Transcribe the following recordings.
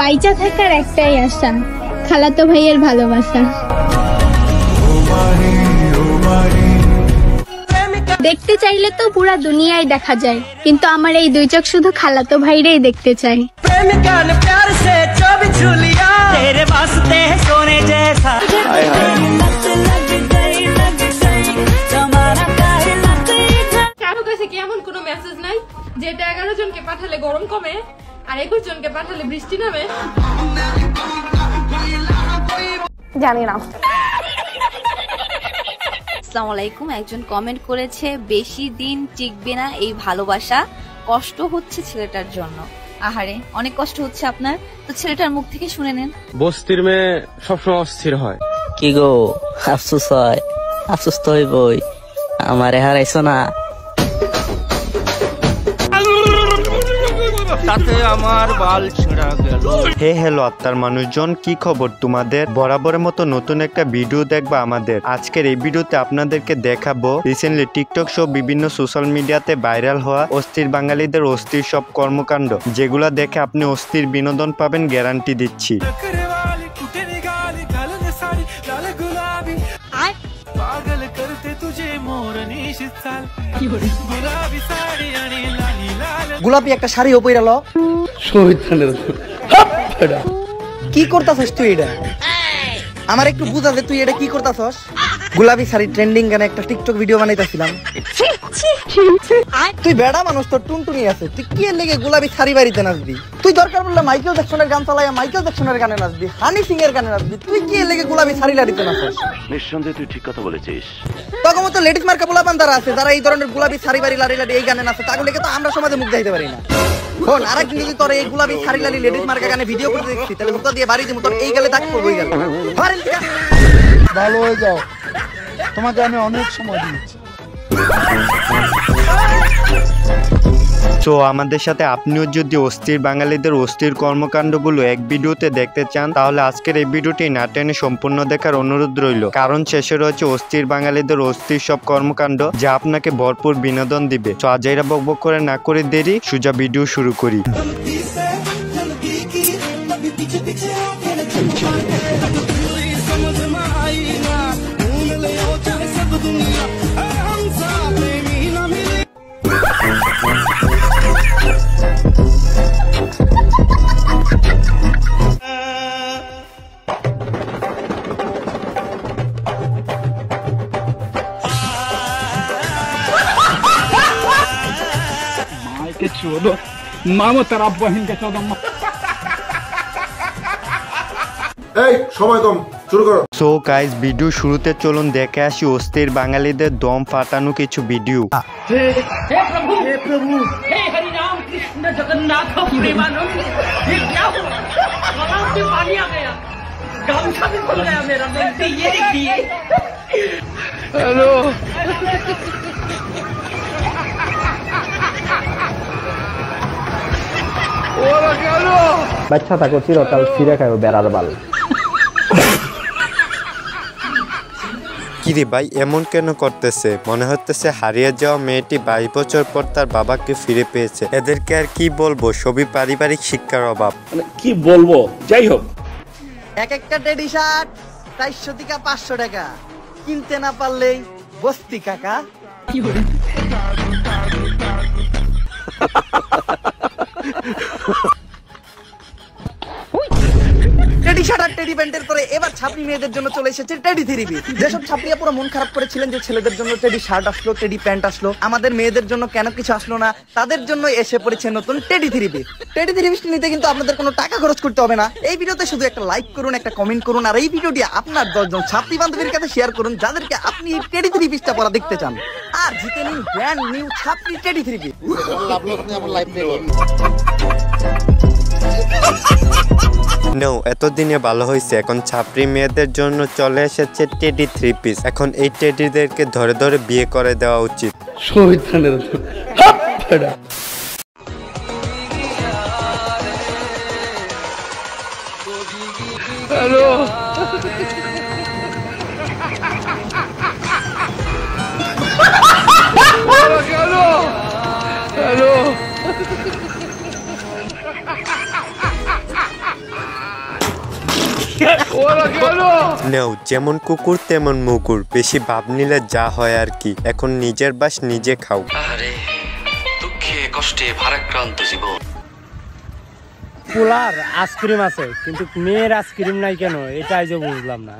বাইচা থাকার একটাই আশা, খালাতো ভাইয়ের ভালোবাসা। দেখতে চাইলে তো পুরা দুনিয়ায় দেখা যায়, কিন্তু আমার এই দুই চোখ শুধু খালাতো ভাইরেই দেখতে চাই। এমন কোনো মেসেজ নাই যেটা 11 জনকে পাঠালে গরম কমে আর 21 জনকে পাঠালে বৃষ্টি নামে? জানি না। আসসালামু আলাইকুম। একজন কমেন্ট করেছে, বেশি দিন টিকবে না এই ভালোবাসা, কষ্ট হচ্ছে ছেলেটার জন্য। আহারে, অনেক কষ্ট হচ্ছে আপনার, তো ছেলেটার মুখ থেকে শুনে নেন। বস্তির মেয়ে সবসময় অস্থির হয়। কি গো, আফসোস হয়? আফসোস তো হইবই, আমারে হারাইছো না। হে হ্যালো আত্মার মানুষজন, কি খবর তোমাদের? বরাবরের মতো নতুন একটা ভিডিও দেখবা আমাদের। আজকের এই ভিডিওতে আপনাদেরকে দেখাবো রিসেন্টলি টিকটক সহ বিভিন্ন সোশ্যাল মিডিয়াতে ভাইরাল হওয়া অস্থির বাঙালিদের অস্থির সব কর্মকাণ্ড, যেগুলা দেখে আপনি অস্থির বিনোদন পাবেন, গ্যারান্টি দিচ্ছি। গোলাপি একটা শাড়ি পইরাল, কি করতাছস তুই? এটা আমার একটু বুঝা যে তুই এটা কি করতাছস? গোলাপি শাড়ি ট্রেন্ডিং গানে একটা টিকটক ভিডিও বানাইতাছিলাম। তুই বেড়া মানুষ, তোর টুনটুনি আছে, তুই কি লেগে গোলাপি শাড়ি বাড়িতে নাচবি? তুই দরকার পড়লে মাইকেল জ্যাকসনের গান চালাইয়া মাইকেল জ্যাকসনের গানে নাচবি, হানি সিং এর গানে নাচবি। তুই কি লেগে গোলাপি শাড়ি লাড়িতে নাচস? নিঃসন্দেহে তুই ঠিক কথা বলেছিস। তখন মতো লেডিস মার্কা পোলাপান যারা আছে, যারা এই ধরনের গোলাপি শাড়ি বাড়ি লাড়ি লাড়ি এই গানে নাচে, তাগুলোকে তো আমরা সমাজে মুখ দেখাইতে পারি না। শোন, আরেকদিন যদি তোর এই গোলাপি শাড়ি লাড়ি লেডিস মার্কা গানে ভিডিও করতে দেখছি, তাহলে মুখ দিয়ে বাড়ি দিব, তোর এই গালে দাগ পড়বো। এই গালে ভালো হয়ে যাও, তোমাকে আমি অনেক সময় দিয়েছি। তো আমাদের সাথে আপনিও যদি অস্থির বাঙালিদের অস্থির কর্মকাণ্ডগুলো এক ভিডিওতে দেখতে চান, তাহলে আজকের এই ভিডিওটি না টেনে সম্পূর্ণ দেখার অনুরোধ রইল, কারণ শেষে রয়েছে অস্থির বাঙালিদের অস্থির সব কর্মকাণ্ড, যা আপনাকে ভরপুর বিনোদন দিবে। তো আজাইরা বকবক করে না করে দেরি, সোজা ভিডিও শুরু করি। সো গাইস, ভিডিও শুরুতে চলুন দেখে আসি অস্থির বাঙালিদের দম ফাটানো কিছু ভিডিও। বাচ্চা থাকো চিরকাল ফিরে খাও বেড়ার বাল। কিরে ভাই, এমন কেন করতেছে? মনে হচ্ছে হারিয়ে যাওয়া মেয়েটি 22 বছর পর তার বাবাকে ফিরে পেয়েছে। এদেরকে আর কি বলবো, সবই পারিবারিক শিক্ষার অভাব। কি বলবো, যাই হোক। এক একটা টেডি শার্ট 400 থেকে 500 টাকা, কিনতে না পারলেই বস্তি কাকা। টেডি শার্ট আর টেডি প্যান্টের পরে এবার ছাপরি মেয়েদের জন্য চলে এসেছে টেডি থ্রিপি। যেসব ছাপরিয়া পুরো মন খারাপ করেছিলেন যে ছেলেদের জন্য টেডি শার্ট আসলো, টেডি প্যান্ট আসলো, আমাদের মেয়েদের জন্য কেন কিছু আসলো না, তাদের জন্য এসে পড়েছে নতুন টেডি থ্রিপি। টেডি থ্রিপি নিতে কিন্তু আপনাদের কোনো টাকা খরচ করতে হবে না। এই ভিডিওতে শুধু একটা লাইক করুন, একটা কমেন্ট করুন, আর এই ভিডিওটি আপনার 10 জন ছাত্রী বান্ধবীর কাছে শেয়ার করুন, যাদেরকে আপনি এই টেডি থ্রিপিটা পরা দেখতে চান, আর জিতে নিন ব্র্যান্ড নিউ ছাত্রী টেডি থ্রিপি। এতদিনে ভালো হয়েছে, এখন ছাপরি মেয়েদের জন্য চলে এসেছে টেডি থ্রি পিস। এখন এই টেডিদেরকে ধরে ধরে বিয়ে করে দেওয়া উচিত। হ্যালো হ্যালো নেও যেমন কুকুর তেমন মুকুর, বেশি ভাব নিলে যা হয় আর কি। এখন নিজের বাস নিজে খাও। আরে দুঃখে কষ্টে ভারাক্রান্ত জীবন। পোলার আইসক্রিম আছে কিন্তু মেয়ের আইসক্রিম নাই কেন, এটাই যে বুঝলাম না।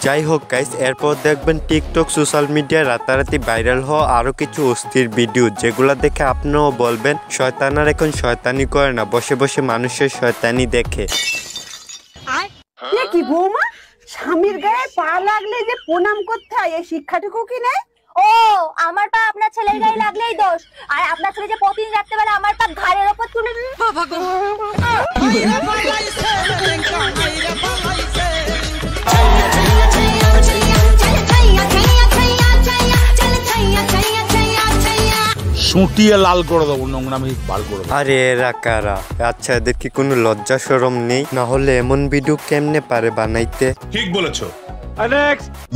যাই হোক গাইস, এরপর দেখবেন টিকটক সোশ্যাল মিডিয়ায় রাতারাতি ভাইরাল হওয়া আরো কিছু অস্থির ভিডিও, যেগুলা দেখে আপনারাও বলবেন শয়তানার এখন শয়তানি করে না, বসে বসে মানুষের শয়তানি দেখে। কি বৌমা, স্বামীর গায়ে পা লাগলে যে প্রণাম করতে হয়, এই শিক্ষাটুকু কি নেই? ও আমার পা আপনার ছেলের গায়ে লাগলেই দোষ, আর আপনার ছেলে যে প্রতিদিন রাত্রেবেলা আমার পা ঘাড়ের ওপর তুলে সুটিয়ে লাল করে দেবো, নোংরামি বার করে দেবো। আরে এরা কারা? আচ্ছা এদের কি কোনো লজ্জা শরম নেই? না হলে এমন ভিডিও কেমনে পারে বানাইতে? ঠিক বলেছো।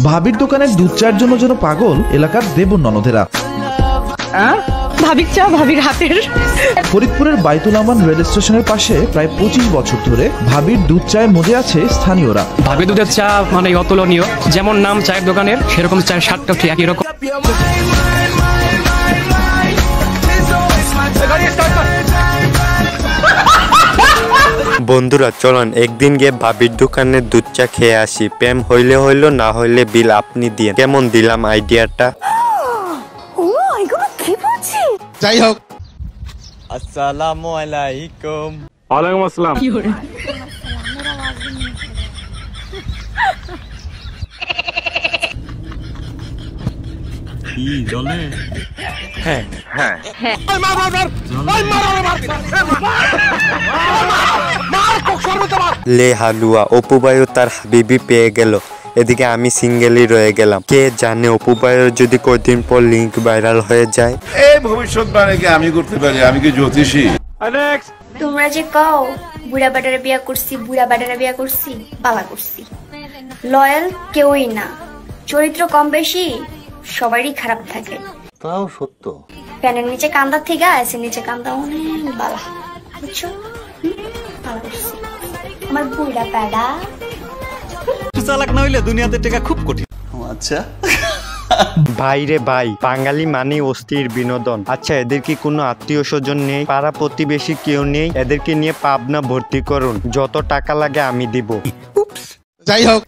ভাবির দোকানের দুধ চায়ের জন্য যেন পাগল এলাকার দেবর ননদেরা। ভাবির চা ভাবির হাতের। ফরিদপুরের বাইতুল আমান রেল স্টেশনের পাশে প্রায় 25 বছর ধরে ভাবির দুধ চায়ে মজে আছে স্থানীয়রা। ভাবি দুধের চা মানে অতুলনীয়, যেমন নাম চায়ের দোকানের, সেরকম চায়ের স্বাদটাও ঠিক একই রকম। বন্ধুরা চলুন একদিন গিয়ে ভাবির দোকানে দুধ চা খেয়ে আসি। প্রেম হইলে হইলো, না হইলে বিল আপনি দিয়ে। কেমন দিলাম আইডিয়াটা? যাই হোক, আসসালামু আলাইকুম। ওয়ালাইকুম আসসালাম। কি জলে? হ্যাঁ হ্যাঁ, লে হালুয়া, অপু ভাইও তার হাবিবি পেয়ে গেল, এদিকে আমি সিঙ্গেলই রয়ে গেলাম। কে জানে অপু ভাইয়ের যদি কয়দিন পর লিঙ্ক ভাইরাল হয়ে যায়। এই ভবিষ্যৎবাণীকে আমি করতে পারি, আমি কি জ্যোতিষী? তোমরা যে কও বুড়া বাটারা বিয়া করছি, বুড়া বাটারা বিয়া করছি, পালা করছি, লয়াল কেউই না, চরিত্র কম বেশি সবারই খারাপ থাকে। তাও সত্য। প্যানের নিচে কান্দা থেকে এসে নিচে কান্দা অনেক বালা, বুঝছো? পালা করছি আমার বুড়া প্যাডা। চালাক না হইলে দুনিয়াতে টেকা খুব কঠিন। আচ্ছা ভাই রে ভাই, বাঙালি মানে অস্থির বিনোদন। আচ্ছা এদের কি কোনো আত্মীয় স্বজন নেই, পাড়া প্রতিবেশী কেউ নেই? এদেরকে নিয়ে পাবনা ভর্তি করুন, যত টাকা লাগে আমি দিব। যাই হোক,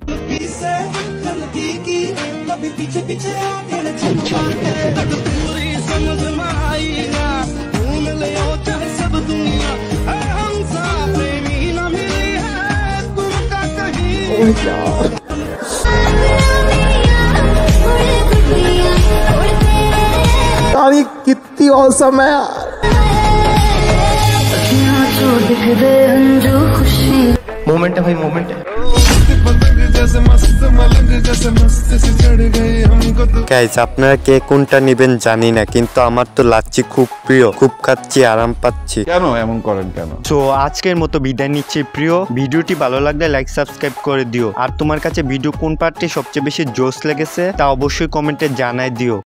तारीख कितनी औसम है यार। मोमेंट है भाई, मोमेंट है। গাইস আপনারা কে কোনটা নেবেন জানি না, কিন্তু আমার তো লাচ্ছি খুব প্রিয়, খুব খাচ্ছি, আরাম পাচ্ছি। কেন এমন করেন কেন? তো আজকের মতো বিদায় নিচ্ছি প্রিয়। ভিডিওটি ভালো লাগলে লাইক সাবস্ক্রাইব করে দিও, আর তোমার কাছে ভিডিও কোন পার্টটি সবচেয়ে বেশি জোশ লেগেছে তা অবশ্যই কমেন্টে জানাই দিও।